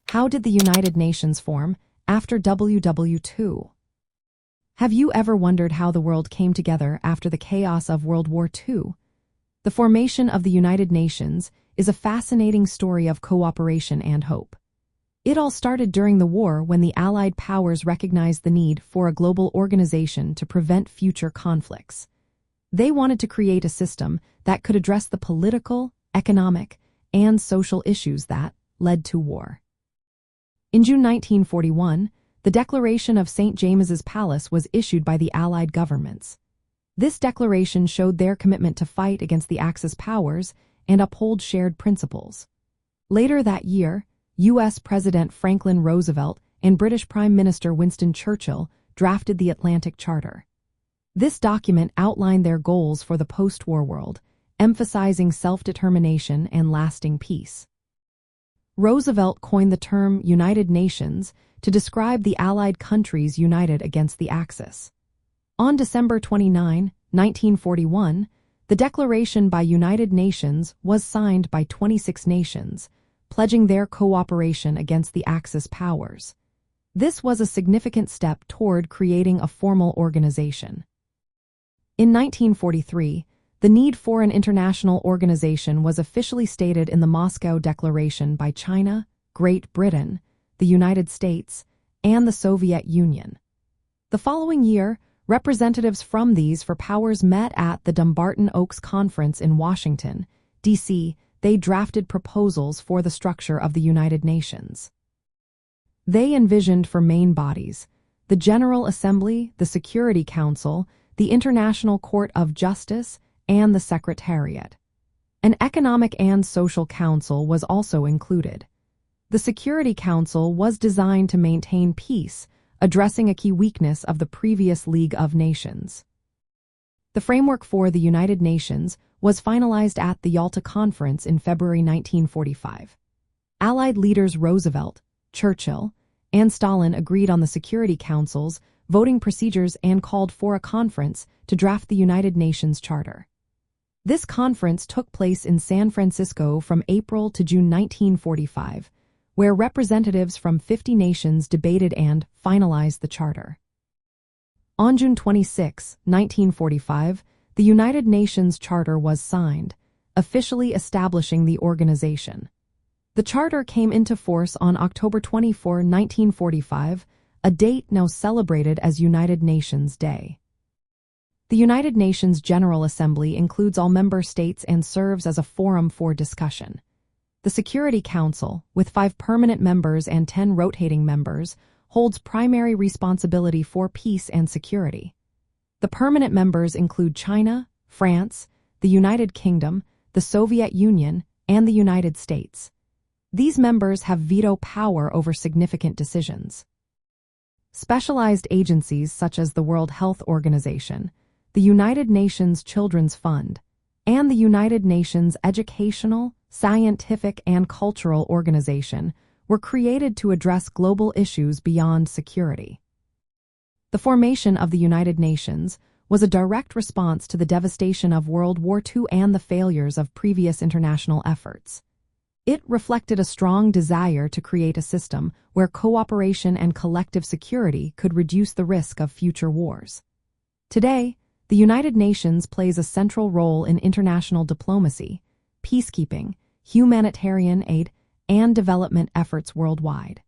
How did the United Nations form after WWII? Have you ever wondered how the world came together after the chaos of World War II? The formation of the United Nations is a fascinating story of cooperation and hope. It all started during the war when the Allied powers recognized the need for a global organization to prevent future conflicts. They wanted to create a system that could address the political, economic, and social issues that led to war. In June 1941, the Declaration of St. James's Palace was issued by the Allied governments. This declaration showed their commitment to fight against the Axis powers and uphold shared principles. Later that year, U.S. President Franklin Roosevelt and British Prime Minister Winston Churchill drafted the Atlantic Charter. This document outlined their goals for the post-war world, emphasizing self-determination and lasting peace. Roosevelt coined the term United Nations to describe the Allied countries united against the Axis. On December 29, 1941, the declaration by United Nations was signed by 26 nations, pledging their cooperation against the Axis powers. This was a significant step toward creating a formal organization. In 1943, the need for an international organization was officially stated in the Moscow Declaration by China, Great Britain, the United States, and the Soviet Union. The following year, representatives from these four powers met at the Dumbarton Oaks Conference in Washington, D.C. They drafted proposals for the structure of the United Nations. They envisioned four main bodies: the General Assembly, the Security Council, the International Court of Justice, and the Secretariat. An Economic and Social Council was also included. The Security Council was designed to maintain peace, addressing a key weakness of the previous League of Nations. The framework for the United Nations was finalized at the Yalta Conference in February 1945. Allied leaders Roosevelt, Churchill, and Stalin agreed on the Security Council's voting procedures and called for a conference to draft the United Nations Charter. This conference took place in San Francisco from April to June 1945, where representatives from 50 nations debated and finalized the charter. On June 26, 1945, the United Nations Charter was signed, officially establishing the organization. The charter came into force on October 24, 1945, a date now celebrated as United Nations Day. The United Nations General Assembly includes all member states and serves as a forum for discussion. The Security Council, with 5 permanent members and 10 rotating members, holds primary responsibility for peace and security. The permanent members include China, France, the United Kingdom, the Soviet Union, and the United States. These members have veto power over significant decisions. Specialized agencies such as the World Health Organization, the United Nations Children's Fund, and the United Nations Educational, Scientific, and Cultural Organization were created to address global issues beyond security. The formation of the United Nations was a direct response to the devastation of World War II and the failures of previous international efforts. It reflected a strong desire to create a system where cooperation and collective security could reduce the risk of future wars. Today, the United Nations plays a central role in international diplomacy, peacekeeping, humanitarian aid, and development efforts worldwide.